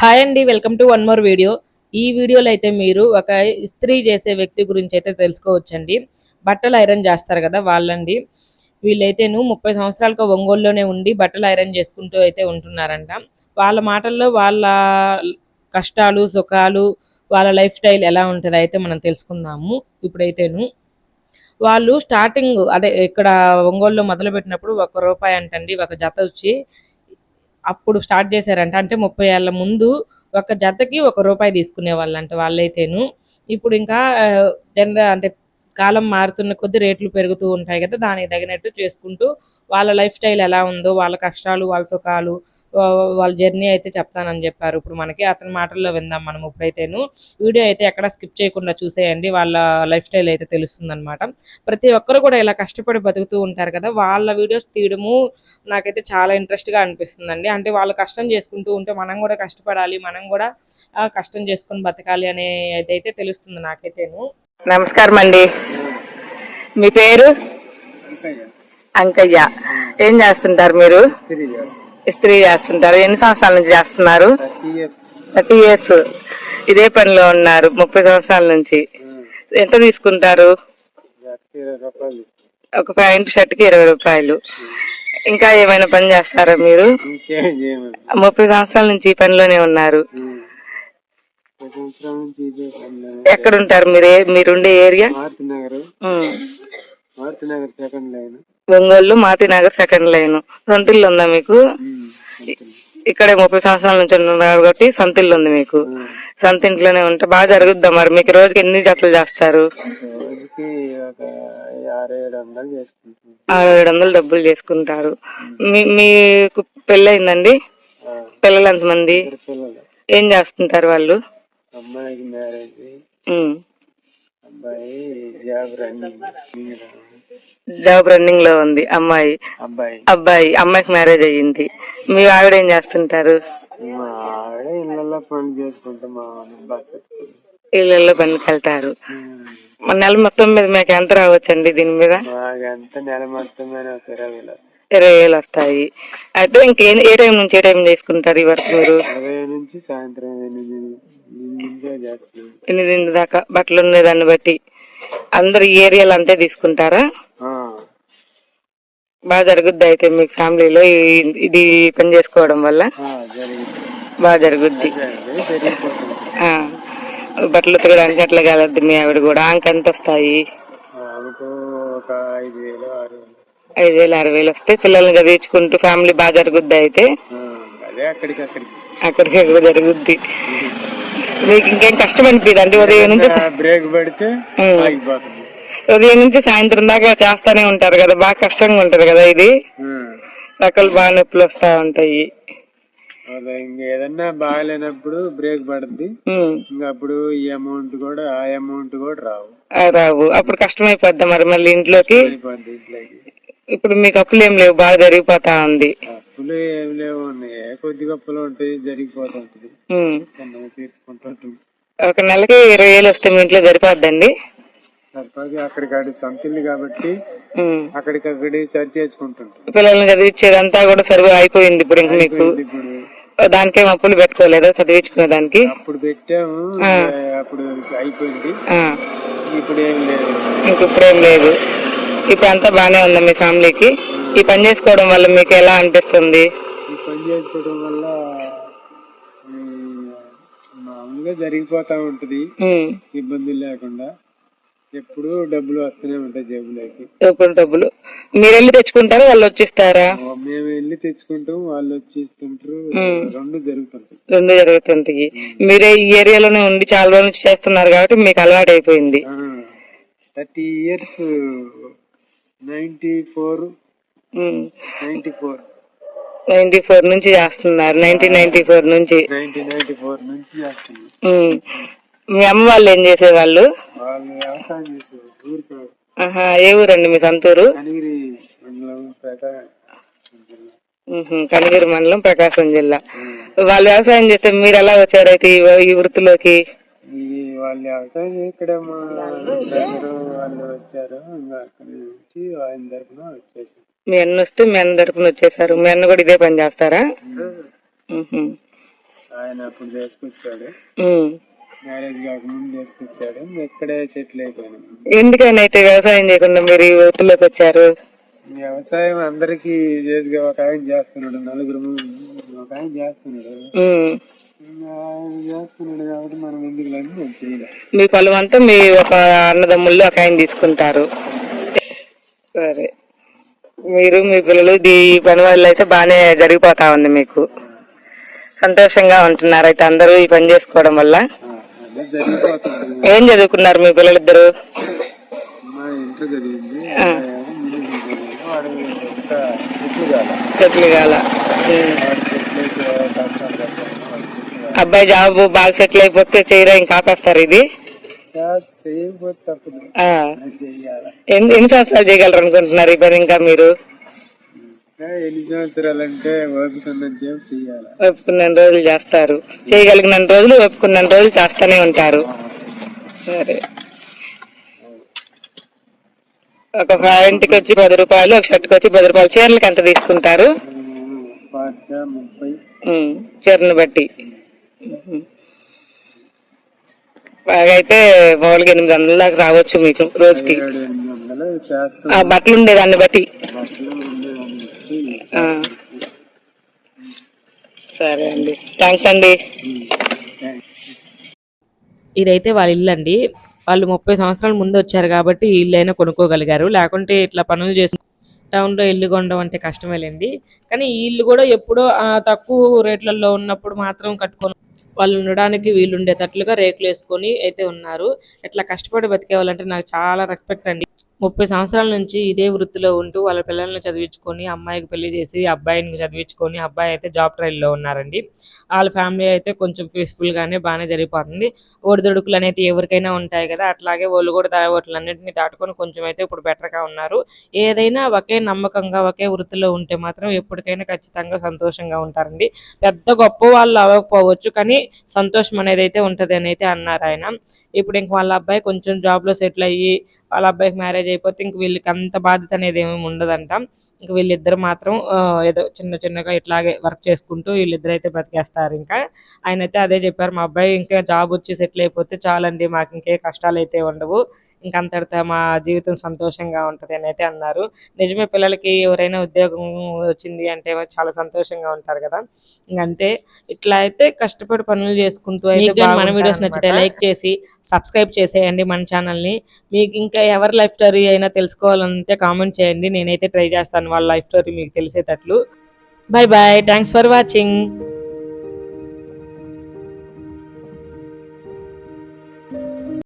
Hi అండి, welcome to one more video. ఈ వీడియోలో అయితే మీరు ఒక ఇస్త్రీ చేసే వ్యక్తి గురించి అయితే తెలుసుకోవచ్చండి. బట్టలు ఐరన్ చేస్తారు కదా వాళ్ళండి. వీళ్ళైతేను 30 సంవత్సరాలుగా ఒంగోలులోనే ఉండి బట్టలు ఐరన్ చేసుకుంటూ అయితే ఉంటున్నారంట. వాళ్ళ మాటల్లో వాళ్ళ కష్టాలు సుఖాలు, వాళ్ళ లైఫ్ స్టైల్ ఎలా ఉంటుంది అయితే మనం తెలుసుకుందాము ఇప్పుడైతేను. వాళ్ళు స్టార్టింగ్ అదే ఇక్కడ ఒంగోలులో మొదలుపెట్టినప్పుడు ₹1 అంటండి ఒక జత వచ్చి. అప్పుడు స్టార్ట్ చేశారంట. అంటే 30 ఏళ్ల ముందు ఒక జతకి ₹1 తీసుకునేవాళ్ళంట వాళ్ళైతేను. ఇప్పుడు ఇంకా అంటే కాలం మారుతున్న కొద్దీ రేట్లు పెరుగుతూ ఉంటాయి కదా! దానికి తగినట్టు చేసుకుంటూ వాళ్ళ లైఫ్ స్టైల్ ఎలా ఉందో, వాళ్ళ కష్టాలు, వాళ్ళ సుఖాలు, వాళ్ళ జర్నీ అయితే చెప్తానని చెప్పారు. ఇప్పుడు మనకి అతని మాటల్లో విందాం మనం ఇప్పుడైతేను. వీడియో అయితే ఎక్కడ స్కిప్ చేయకుండా చూసేయండి. వాళ్ళ లైఫ్ స్టైల్ అయితే తెలుస్తుందనమాట. ప్రతి ఒక్కరు కూడా ఇలా కష్టపడి బతుకుతూ ఉంటారు కదా! వాళ్ళ వీడియోస్ తీయడము నాకైతే చాలా ఇంట్రెస్ట్‌గా అనిపిస్తుందండి. అంటే వాళ్ళు కష్టం చేసుకుంటూ ఉంటే మనం కూడా కష్టపడాలి. మనం కూడా కష్టం చేసుకొని బతకాలి అనేదైతే తెలుస్తుంది నాకైతేను. నమస్కారం అండి. మీ పేరు? అంకయ్య. ఏం చేస్తుంటారు మీరు? ఇస్త్రీ చేస్తుంటారు. ఎన్ని సంవత్సరాల నుంచి చేస్తున్నారు? 30 ఇయర్స్. ఇదే పనిలో ఉన్నారు 30 సంవత్సరాల నుంచి. ఎంత తీసుకుంటారు? ఒక ప్యాంట్ షర్ట్కి ₹20. ఇంకా ఏమైనా పని చేస్తారా మీరు? 30 సంవత్సరాల నుంచి ఈ పనిలోనే ఉన్నారు. ఎక్కడ ఉంటారు మీరుండే area? Ongole Marutinagar second line. సొంతిల్లు ఉందా మీకు? ఇక్కడే 30 సంవత్సరాల నుంచి ఉన్నారు కాబట్టి సొంతిల్లు ఉంది మీకు. సొంత ఇంట్లోనే ఉంటే బాగా జరుగుద్దా? మరి మీకు రోజుకి ఎన్ని జతలు చేస్తారు? 600-700 డబ్బులు చేసుకుంటారు. మీకు పెళ్ళయిందండి? పిల్లలు ఎంతమంది? ఏం చేస్తుంటారు వాళ్ళు? అమ్మాయికి మ్యారేజ్, అబ్బాయి జాబ్ రన్నింగ్ లో ఉంది. అమ్మాయికి మ్యారేజ్ అయ్యింది. మీ ఆవిడ ఏం చేస్తుంటారు? ఇళ్లలో పనికి వెళ్తారు. నెల మొత్తం మీద మీకు ఎంత రావచ్చండి దీని మీద? నెల మొత్తం మీద 20,000 వస్తాయి. అయితే ఇంకే ఏ టైం నుంచి ఏ టైం చేసుకుంటారు ఈ వర్క్ మీరు? నుంచి సాయంత్రం 8 దాకా బట్టలు ఉండే దాన్ని బట్టి అందరు ఈ ఏరియాలో అంతే తీసుకుంటారా? బాగా జరుగుద్ది అయితే మీ ఫ్యామిలీలో ఇది పని చేసుకోవడం వల్ల? బాగా జరుగుద్ది. బట్టలు ఉతకడానికి అట్లా కలద్ది మీ ఆవిడ కూడా. ఆంకి ఎంత వస్తాయి? 5,000-6,000 వస్తే పిల్లల్ని చదివించుకుంటూ ఫ్యామిలీ బాగా జరుగుద్ది అయితే. అక్కడికి జరుగుద్ది. మీకు ఇంకేం కష్టం అనిపిదండి? ఉదయం నుంచి బ్రేక్ పెడితే ఉదయం నుంచి సాయంత్రం దాకా చేస్తానే ఉంటారు కదా, బాగా కష్టంగా ఉంటది కదా ఇది. రకాలు బాగా నొప్పులు వస్తా ఉంటాయి. ఏదన్నా బాగాలేనప్పుడు బ్రేక్ పడుద్ది. ఇంకా అప్పుడు ఈ అమౌంట్ కూడా ఆ అమౌంట్ కూడా రావు. అప్పుడు కష్టమైపోద్ది మరి మళ్ళీ ఇంట్లోకి. ఇప్పుడు మీకు అప్పులు ఏం లేవు, బాగా జరిగిపోతా ఉంది. అప్పులు ఏం లేవు, కొద్ది గొప్పలు ఉంటాయి, జరిగిపోతా ఉంటుంది. తీర్చుకుంటుంటాం. ఒక నెలకి 20,000 వస్తే మీ ఇంట్లో సరిపోద్దండి? సరిపోదు. అక్కడికాడి సొంత ఇల్లు కాబట్టి అక్కడికక్కడి సరి చేసుకుంటుంటాం. పిల్లల్ని చదివించేదంతా కూడా సరిగా అయిపోయింది ఇప్పుడు. ఇంక మీకు దానికేం అప్పులు పెట్టుకోలేదా చదివించుకునే దానికి? అప్పుడు పెట్టాము, అప్పుడు అయిపోయింది. ఇప్పుడు ఏం లేదు. ఇంకిప్పుడేం లేదు. ఇప్పుడు అంతా బానే ఉందా మీ ఫ్యామిలీకి? ఈ పని చేసుకోవడం వల్ల మీకు ఎలా అనిపిస్తుంది? ఈ పని చేసుకోవడం వల్ల మామూలుగా జరిగిపోతా ఉంటది, ఇబ్బందులు లేకుండా. ఎప్పుడు డబ్బులు వస్తూనే ఉంటాయి జేబులోకి. ఎప్పుడు డబ్బులు మీరు వెళ్ళి తెచ్చుకుంటారా, వాళ్ళు వచ్చిస్తారా? మేము వెళ్ళి తెచ్చుకుంటాం, వాళ్ళు వచ్చి ఇస్తుంటారు. రెండు జరుగుతుంటాయి. మీరే ఈ ఏరియాలోనే ఉండి చాలా రోజుల నుంచి చేస్తున్నారు కాబట్టి మీకు అలవాటు అయిపోయింది. 30 ఇయర్స్. 94 నుంచి చేస్తున్నారు. 1994 నుంచి చేస్తున్నారు. మీ అమ్మ వాళ్ళు ఏం చేసేవాళ్ళు? వ్యవసాయం చేసేవాళ్ళు. ఏ ఊరండి మీ సొంతూరు? కనిగిరి మండలం, ప్రకాశం జిల్లా. వాళ్ళు వ్యవసాయం చేస్తే మీరు ఎలా వచ్చారైతే ఈ వృత్తిలోకి? వాళ్ళు వ్యవసాయం ఇక్కడ మా వాళ్ళు వచ్చారు, అక్కడి నుంచి ఆయన తరపున వచ్చేసారు. మీ అన్న వస్తే మీ అన్న తరపున వచ్చేసారు. మీ అన్న కూడా ఇదే పని చేస్తారా? ఆయన అప్పుడు చేసుకొచ్చాడు, ఉమ్. మ్యారేజ్ కాకముందు చేసుకొచ్చాడు. ఇక్కడే సెటిల్ అయిపోయాను. ఎందుకని అయితే వ్యవసాయం చేయకుండా మీరు ఈ వృత్తిలోకి వచ్చారు? వ్యవసాయం అందరికి చేసి ఒక ఆయన చేస్తున్నాడు, నలుగురు ఒక ఆయన చేస్తున్నాడు, ఆయన చేస్తున్నాడు కాబట్టి మనం ఎందుకు లేని నేను చేయలే. మీ పొలం అంతా మీ ఒక అన్నదమ్ముళ్ళు ఒక ఆయన తీసుకుంటారు. సరే, మీరు మీ పిల్లలు ఈ పని వల్ల అయితే బాగానే జరిగిపోతా ఉంది, మీకు సంతోషంగా ఉంటున్నారు అయితే అందరూ ఈ పని చేసుకోవడం వల్ల. అదే జరిగిపోతుంది. ఏం చదువుకున్నారు మీ పిల్లలిద్దరు? మా ఇంట్లో జరిగింది, సెటిల్ కాల. అబ్బాయి జాబ్ బాగా సెటిల్ అయిపోతే చేయరా, ఇంకా ఆపేస్తారు ఇది? ఎన్ని సంవత్సరాలు చేయగలరు అనుకుంటున్నారు ఈ పని ఇంకా మీరు? ఎన్ని సంవత్సరాలంటే ఓపుకున్నంత చేయాలి. ఒప్పుకున్న రోజులు చేస్తారు, చేయగలిగిన రోజులు ఒప్పుకున్న రోజులు చేస్తూనే ఉంటారు. సరే, ఒక ఇంటికి వచ్చి 10 రూపాయలు, ఒక షర్ట్కి వచ్చి 10 రూపాయలు. చీరలకి ఎంత తీసుకుంటారు? 30. చీరను బట్టి బాగా అయితే మామూలుగా 800 దాకా రావచ్చు మీకు రోజుకి. బట్టలు ఉండే దాన్ని బట్టి. సరే అండి, థ్యాంక్స్ అండి. ఇదైతే వాళ్ళ ఇల్లు అండి. వాళ్ళు 30 సంవత్సరాల ముందు వచ్చారు కాబట్టి ఈ ఇల్లు అయినా కొనుక్కోగలిగారు, లేకుంటే ఇట్లా పనులు చేసి టౌన్లో ఇల్లు కొనడం అంటే కష్టమేలేండి. కానీ ఈ ఇల్లు కూడా ఎప్పుడో తక్కువ రేట్లలో ఉన్నప్పుడు మాత్రం కట్టుకొని వాళ్ళు ఉండడానికి వీళ్ళు ఉండేటట్లుగా రేకులు వేసుకొని అయితే ఉన్నారు. ఇట్లా కష్టపడి బతికేవాళ్ళంటే నాకు చాలా రెస్పెక్ట్ అండి. 30 సంవత్సరాల నుంచి ఇదే వృత్తిలో ఉంటూ వాళ్ళ పిల్లల్ని చదివించుకొని, అమ్మాయికి పెళ్లి చేసి అబ్బాయిని చదివించుకొని, అబ్బాయి అయితే జాబ్ ట్రైల్లో ఉన్నారండి. వాళ్ళ ఫ్యామిలీ అయితే కొంచెం పీస్ఫుల్గానే బాగానే జరిగిపోతుంది. ఒడిదుడుకులు అనేవి ఎవరికైనా ఉంటాయి కదా, అట్లాగే వాళ్ళు కూడా వాటిలన్నింటినీ దాటుకొని కొంచెం అయితే ఇప్పుడు బెటర్గా ఉన్నారు. ఏదైనా ఒకే నమ్మకంగా ఒకే వృత్తిలో ఉంటే మాత్రం ఎప్పటికైనా ఖచ్చితంగా సంతోషంగా ఉంటారండి. పెద్ద గొప్ప వాళ్ళు అవ్వకపోవచ్చు, కానీ సంతోషం అనేది అయితే ఉంటుంది అని అయితే అన్నారు ఆయన. ఇప్పుడు ఇంక వాళ్ళ అబ్బాయి కొంచెం జాబ్లో సెటిల్ అయ్యి వాళ్ళ అబ్బాయికి మ్యారేజ్ అయిపోతే ఇంక వీళ్ళకి అంత బాధ్యత అనేది ఏమి ఉండదంట. ఇంక వీళ్ళిద్దరు మాత్రం ఏదో చిన్న చిన్నగా ఇట్లాగే వర్క్ చేసుకుంటూ వీళ్ళిద్దరు అయితే బతికేస్తారు. ఇంకా ఆయన అయితే అదే చెప్పారు, మా అబ్బాయి ఇంకా జాబ్ వచ్చి సెటిల్ అయిపోతే చాలండి, మాకు ఇంకే కష్టాలు అయితే ఉండవు, ఇంకంతటితో మా జీవితం సంతోషంగా ఉంటుంది అని అయితే అన్నారు. నిజమే, పిల్లలకి ఎవరైనా ఉద్యోగం వచ్చింది అంటే చాలా సంతోషంగా ఉంటారు కదా. ఇంకంతే, ఇట్లా అయితే కష్టపడి పనులు చేసుకుంటూ అయితే మన వీడియోస్ నచ్చితే లైక్ చేసి సబ్స్క్రైబ్ చేసేయండి మన ఛానల్ని. మీకు ఇంకా ఎవరి లైఫ్ స్టోరీ అయినా తెలుసుకోవాలంటే కామెంట్ చేయండి, నేనైతే ట్రై చేస్తాను వాళ్ళ లైఫ్ స్టోరీ మీకు తెలిసేటట్లు. Bye bye, thanks for watching.